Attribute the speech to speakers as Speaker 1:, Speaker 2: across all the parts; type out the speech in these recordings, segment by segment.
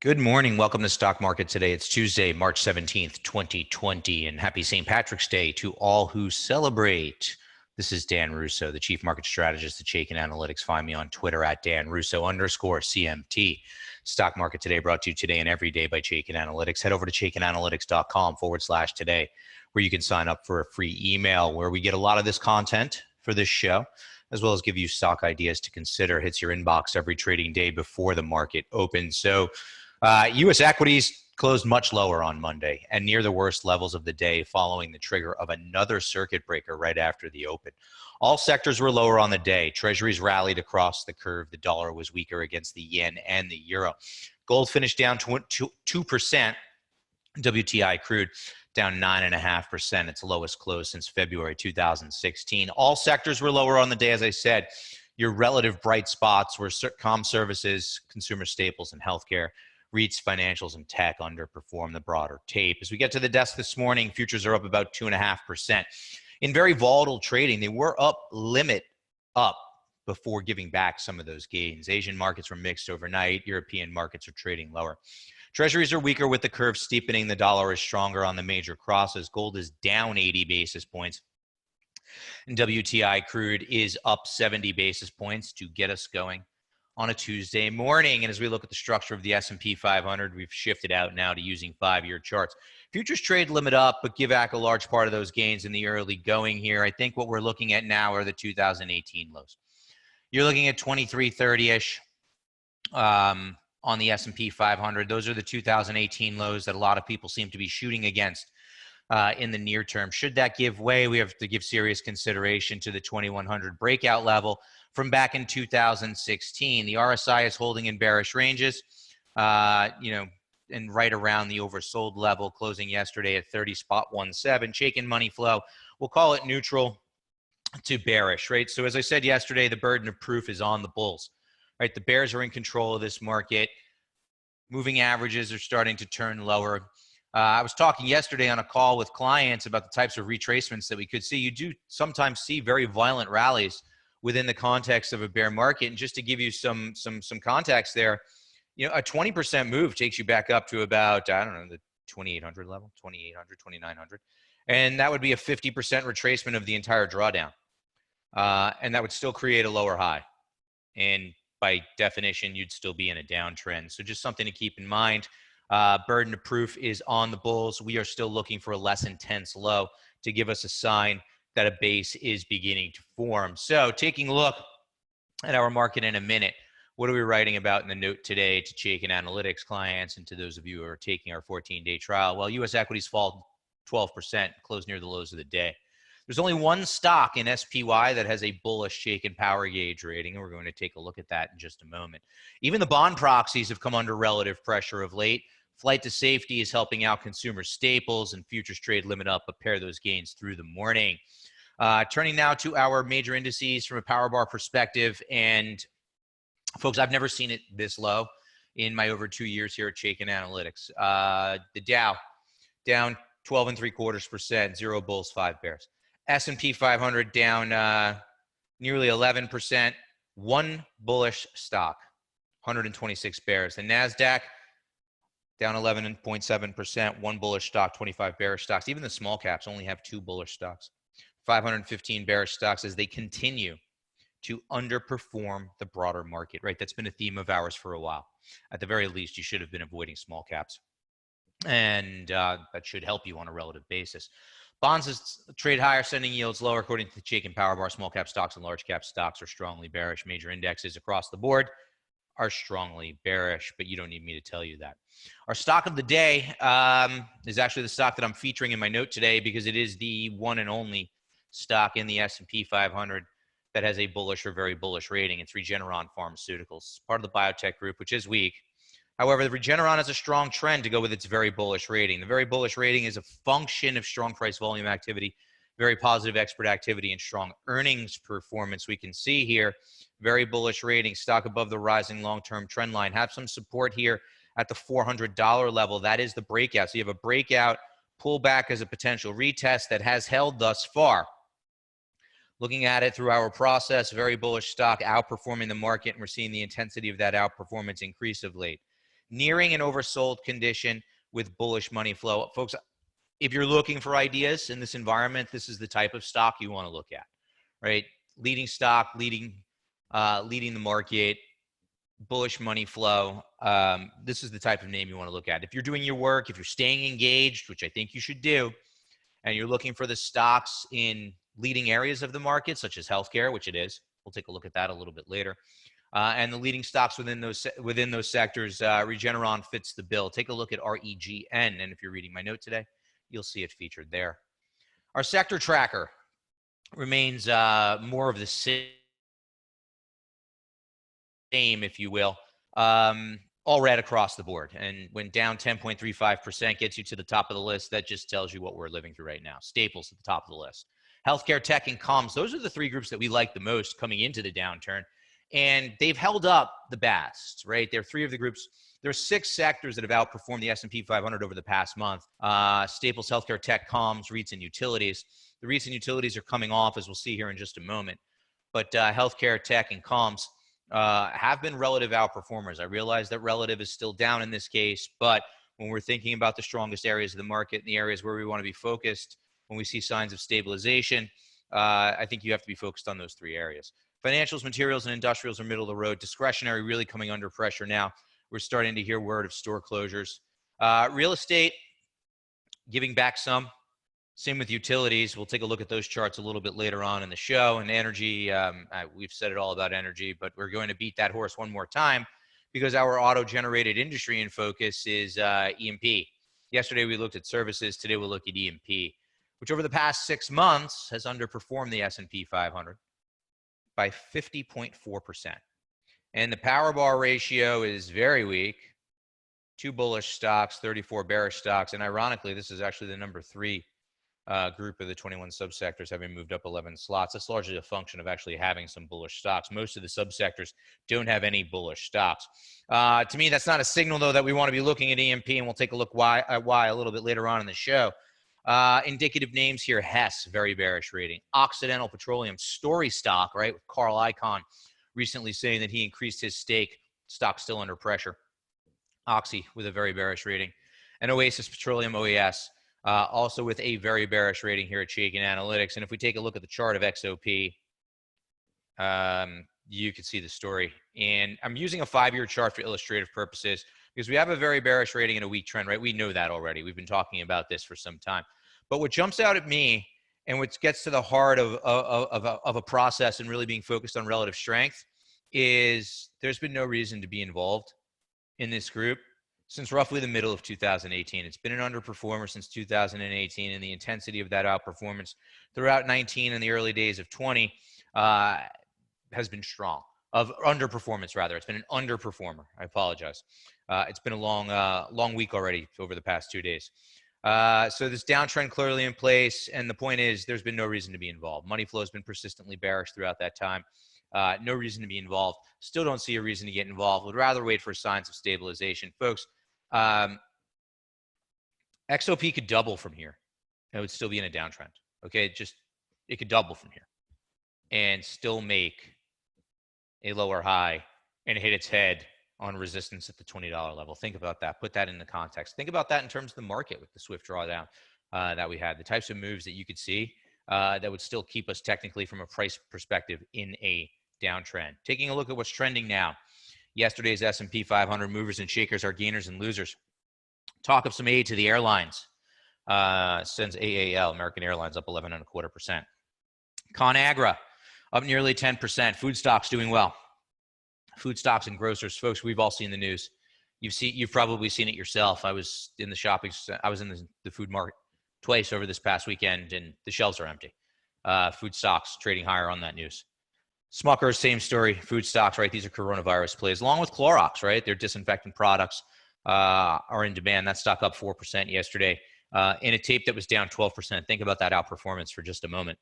Speaker 1: Good morning. Welcome to Stock Market Today. It's Tuesday, March 17th, 2020, and happy St. Patrick's Day to all who celebrate. This is Dan Russo, the Chief Market Strategist at Chaikin Analytics. Find me on Twitter at @Dan_Russo_CMT. Stock Market Today brought to you today and every day by Chaikin Analytics. Head over to chaikinanalytics.com/today, where you can sign up for a free email where we get a lot of this content for this show, as well as give you stock ideas to consider. Hits your inbox every trading day before the market opens. So, U.S. equities closed much lower on Monday and near the worst levels of the day following the trigger of another circuit breaker right after the open. All sectors were lower on the day. Treasuries rallied across the curve. The dollar was weaker against the yen and the euro. Gold finished down 2%. WTI crude down 9.5%. Its lowest close since February 2016. All sectors were lower on the day, as I said. Your relative bright spots were comm services, consumer staples, and healthcare. REITs, financials, and tech underperformed the broader tape. As we get to the desk this morning, futures are up about 2.5%. In very volatile trading, they were limit up before giving back some of those gains. Asian markets were mixed overnight. European markets are trading lower. Treasuries are weaker with the curve steepening. The dollar is stronger on the major crosses. Gold is down 80 basis points. And WTI crude is up 70 basis points to get us going on a Tuesday morning. And as we look at the structure of the S&P 500, we've shifted out now to using 5-year charts. Futures trade limit up, but give back a large part of those gains in the early going here. I think what we're looking at now are the 2018 lows. You're looking at 2330-ish on the S&P 500. Those are the 2018 lows that a lot of people seem to be shooting against in the near term. Should that give way, we have to give serious consideration to the 2100 breakout level from back in 2016. The RSI is holding in bearish ranges, and right around the oversold level, closing yesterday at 30.17. Chaikin money flow, we'll call it neutral to bearish, right? So as I said yesterday, the burden of proof is on the bulls, right? The bears are in control of this market. Moving averages are starting to turn lower. I was talking yesterday on a call with clients about the types of retracements that we could see. You do sometimes see very violent rallies within the context of a bear market. And just to give you some context there, a 20% move takes you back up to about, I don't know, the 2800 level, 2800, 2900. And that would be a 50% retracement of the entire drawdown. And that would still create a lower high. And by definition, you'd still be in a downtrend. So just something to keep in mind. Burden of proof is on the bulls. We are still looking for a less intense low to give us a sign that a base is beginning to form. So taking a look at our market in a minute, what are we writing about in the note today to Chaikin Analytics clients and to those of you who are taking our 14-day trial? Well, U.S. equities fall 12%, close near the lows of the day. There's only one stock in SPY that has a bullish Chaikin power gauge rating, and we're going to take a look at that in just a moment. Even the bond proxies have come under relative pressure of late. Flight to safety is helping out consumer staples, and futures trade limit up, but pair those gains through the morning. Turning now to our major indices from a power bar perspective. And folks, I've never seen it this low in my over 2 years here at Chaikin Analytics. The Dow down 12.75%, 0 bulls, 5 bears. S&P 500 down nearly 11%, 1 bullish stock, 126 bears. The NASDAQ down 11.7%, 1 bullish stock, 25 bearish stocks. Even the small caps only have 2 bullish stocks. 515 bearish stocks as they continue to underperform the broader market, right? That's been a theme of ours for a while. At the very least, you should have been avoiding small caps. And that should help you on a relative basis. Bonds trade higher, sending yields lower. According to the Chaikin Power Bar, small cap stocks and large cap stocks are strongly bearish. Major indexes across the board are strongly bearish, but you don't need me to tell you that. Our stock of the day is actually the stock that I'm featuring in my note today because it is the one and only stock in the S&P 500 that has a bullish or very bullish rating. It's Regeneron Pharmaceuticals, part of the biotech group, which is weak. However, the Regeneron has a strong trend to go with its very bullish rating. The very bullish rating is a function of strong price volume activity, very positive expert activity, and strong earnings performance. We can see here, very bullish rating, stock above the rising long-term trend line. Have some support here at the $400 level. That is the breakout. So you have a breakout, pullback as a potential retest that has held thus far. Looking at it through our process, very bullish stock outperforming the market, and we're seeing the intensity of that outperformance increase of late. nearing an oversold condition with bullish money flow. Folks, if you're looking for ideas in this environment, this is the type of stock you want to look at, right? Leading stock, leading the market, bullish money flow. This is the type of name you want to look at. If you're doing your work, if you're staying engaged, which I think you should do, and you're looking for the stocks in leading areas of the market, such as healthcare, which it is, we'll take a look at that a little bit later. And the leading stocks within those sectors, Regeneron fits the bill. Take a look at REGN, and if you're reading my note today, you'll see it featured there. Our sector tracker remains more of the same, if you will, all red across the board. And when down 10.35% gets you to the top of the list, that just tells you what we're living through right now. Staples at the top of the list. Healthcare, tech, and comms, those are the three groups that we like the most coming into the downturn. And they've held up the best, right? There are three of the groups. There are 6 sectors that have outperformed the S&P 500 over the past month. Staples, healthcare, tech, comms, REITs, and utilities. The REITs and utilities are coming off, as we'll see here in just a moment. But healthcare, tech, and comms have been relative outperformers. I realize that relative is still down in this case, but when we're thinking about the strongest areas of the market and the areas where we want to be focused, when we see signs of stabilization, I think you have to be focused on those 3 areas. Financials, materials, and industrials are middle of the road. Discretionary really coming under pressure now. We're starting to hear word of store closures. Real estate giving back some. Same with utilities. We'll take a look at those charts a little bit later on in the show. And energy, we've said it all about energy, but we're going to beat that horse one more time because our auto-generated industry in focus is E&P. Yesterday we looked at services. Today we'll look at E&P, which over the past 6 months has underperformed the S&P 500 by 50.4%. And the power bar ratio is very weak. 2 bullish stocks, 34 bearish stocks. And ironically, this is actually the number 3 group of the 21 subsectors, having moved up 11 slots. That's largely a function of actually having some bullish stocks. Most of the subsectors don't have any bullish stocks. To me, that's not a signal, though, that we want to be looking at E&P, and we'll take a look why a little bit later on in the show. Indicative names here: Hess, very bearish rating. Occidental Petroleum, story stock, right, with Carl Icahn recently saying that he increased his stake. Stock still under pressure. Oxy with a very bearish rating. And Oasis Petroleum, OES, also with a very bearish rating here at Chaikin Analytics. And if we take a look at the chart of XOP, you can see the story. And I'm using a 5-year chart for illustrative purposes because we have a very bearish rating and a weak trend, right? We know that already. We've been talking about this for some time. But what jumps out at me and what gets to the heart of a process and really being focused on relative strength is there's been no reason to be involved in this group since roughly the middle of 2018. It's been an underperformer since 2018, and the intensity of that outperformance throughout 19 and the early days of 20 has been strong. Of underperformance, rather. It's been an underperformer. I apologize. It's been a long week already over the past 2 days. So this downtrend clearly in place, and the point is there's been no reason to be involved. Money flow has been persistently bearish throughout that time. No reason to be involved. Still don't see a reason to get involved. Would rather wait for signs of stabilization. Folks, XOP could double from here. It would still be in a downtrend. Okay, it could double from here and still make a lower high and hit its head on resistance at the $20 level. Think about that. Put that into context. Think about that in terms of the market with the swift drawdown that we had. The types of moves that you could see that would still keep us technically from a price perspective in a downtrend. Taking a look at what's trending now. Yesterday's S&P 500 movers and shakers are gainers and losers. Talk of some aid to the airlines. Sends AAL, American Airlines, up 11.25%. ConAgra up nearly 10%. Food stocks doing well. Food stocks and grocers, folks. We've all seen the news. You've probably seen it yourself. I was in the food market twice over this past weekend, and the shelves are empty. Food stocks trading higher on that news. Smucker's, same story. Food stocks, right? These are coronavirus plays, along with Clorox, right? Their disinfectant products are in demand. That stock up 4% yesterday. In a tape that was down 12%. Think about that outperformance for just a moment.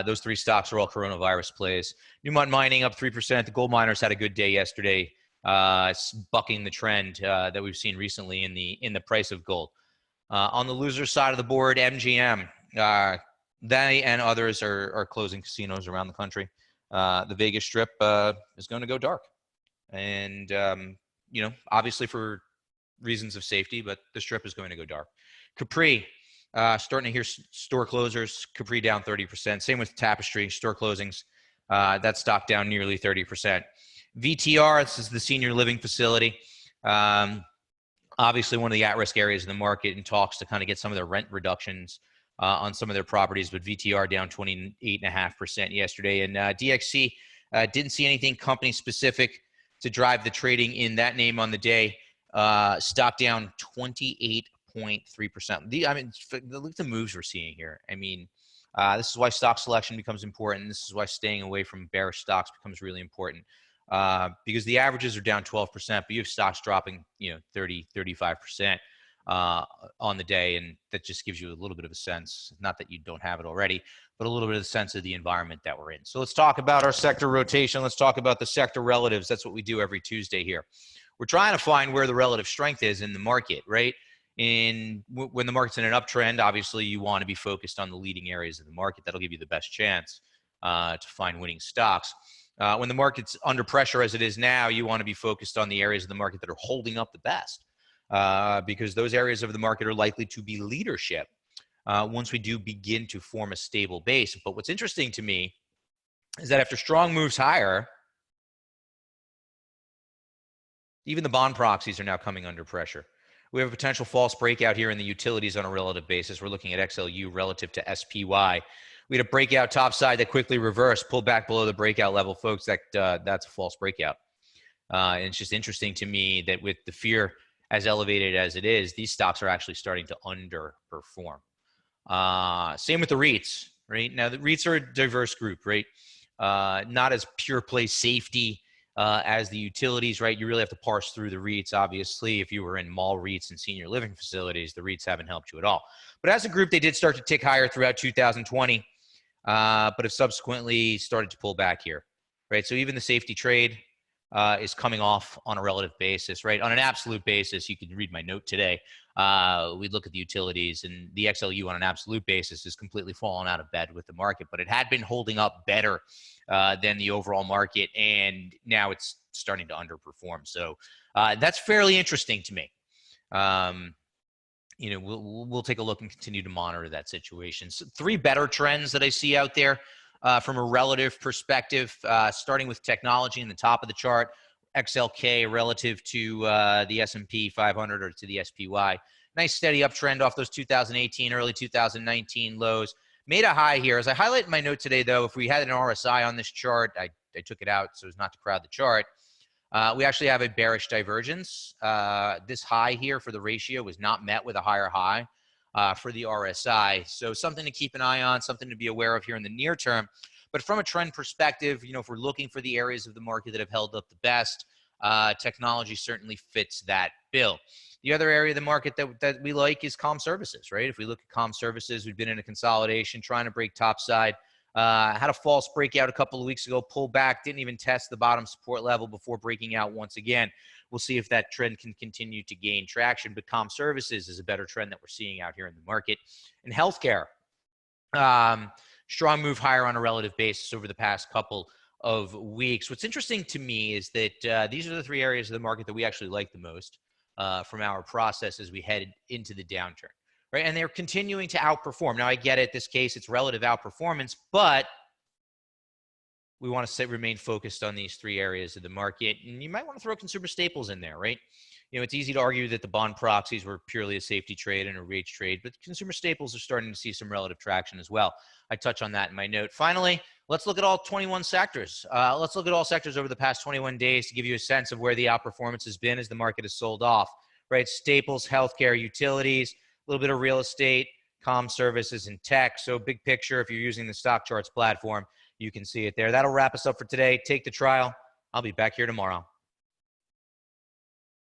Speaker 1: Those 3 stocks are all coronavirus plays. Newmont Mining up 3%. The gold miners had a good day yesterday, bucking the trend that we've seen recently in the price of gold. On the loser side of the board, MGM, they and others are closing casinos around the country. The Vegas Strip is going to go dark. And, obviously for reasons of safety, but the strip is going to go dark. Capri, starting to hear store closers. Capri down 30%. Same with Tapestry, store closings. That stock down nearly 30%. VTR, this is the senior living facility. Obviously one of the at-risk areas in the market, in talks to kind of get some of their rent reductions on some of their properties, but VTR down 28.5% yesterday. And DXC didn't see anything company specific to drive the trading in that name on the day. Stock down 28.3%. I mean, look at the moves we're seeing here. I mean, this is why stock selection becomes important. This is why staying away from bearish stocks becomes really important. Because the averages are down 12%, but you have stocks dropping, 30, 35% on the day, and that just gives you a little bit of a sense, not that you don't have it already, but a little bit of a sense of the environment that we're in. So let's talk about our sector rotation. Let's talk about the sector relatives. That's what we do every Tuesday here. We're trying to find where the relative strength is in the market, right? When the market's in an uptrend, obviously you want to be focused on the leading areas of the market. That'll give you the best chance to find winning stocks. When the market's under pressure as it is now, you want to be focused on the areas of the market that are holding up the best, because those areas of the market are likely to be leadership once we do begin to form a stable base. But what's interesting to me is that after strong moves higher, even the bond proxies are now coming under pressure. We have a potential false breakout here in the utilities on a relative basis. We're looking at XLU relative to SPY. We had a breakout top side that quickly reversed, pulled back below the breakout level, folks. That's a false breakout. And it's just interesting to me that with the fear as elevated as it is, these stocks are actually starting to underperform. Same with the REITs, right? Now, the REITs are a diverse group, right? Not as pure play safety as the utilities, right? You really have to parse through the REITs. Obviously, if you were in mall REITs and senior living facilities, the REITs haven't helped you at all. But as a group, they did start to tick higher throughout 2020. But have subsequently started to pull back here, right? So even the safety trade is coming off on a relative basis, right? On an absolute basis, you can read my note today. We look at the utilities, and the XLU on an absolute basis is completely fallen out of bed with the market, but it had been holding up better than the overall market, and now it's starting to underperform. So that's fairly interesting to me. We'll take a look and continue to monitor that situation. So 3 better trends that I see out there from a relative perspective, starting with technology in the top of the chart, XLK relative to the S&P 500 or to the SPY. Nice steady uptrend off those 2018, early 2019 lows. Made a high here. As I highlight in my note today, though, if we had an RSI on this chart, I took it out so as not to crowd the chart. We actually have a bearish divergence. This high here for the ratio was not met with a higher high for the RSI. So something to keep an eye on, something to be aware of here in the near term. But from a trend perspective, if we're looking for the areas of the market that have held up the best, technology certainly fits that bill. The other area of the market that we like is comm services, right? If we look at comm services, we've been in a consolidation, trying to break topside. Had a false breakout a couple of weeks ago, pulled back, didn't even test the bottom support level before breaking out once again. We'll see if that trend can continue to gain traction, but comm services is a better trend that we're seeing out here in the market. And healthcare, strong move higher on a relative basis over the past couple of weeks. What's interesting to me is that these are the 3 areas of the market that we actually like the most from our process as we head into the downturn. Right, and they're continuing to outperform. Now, I get it. This case, it's relative outperformance, but we want to remain focused on these 3 areas of the market. And you might want to throw consumer staples in there, right? It's easy to argue that the bond proxies were purely a safety trade and a rates trade, but consumer staples are starting to see some relative traction as well. I touch on that in my note. Finally, let's look at all 21 sectors. Let's look at all sectors over the past 21 days to give you a sense of where the outperformance has been as the market has sold off, right? Staples, healthcare, utilities, a little bit of real estate, comm services, and tech. So big picture, if you're using the stock charts platform, you can see it there. That'll wrap us up for today. Take the trial. I'll be back here tomorrow.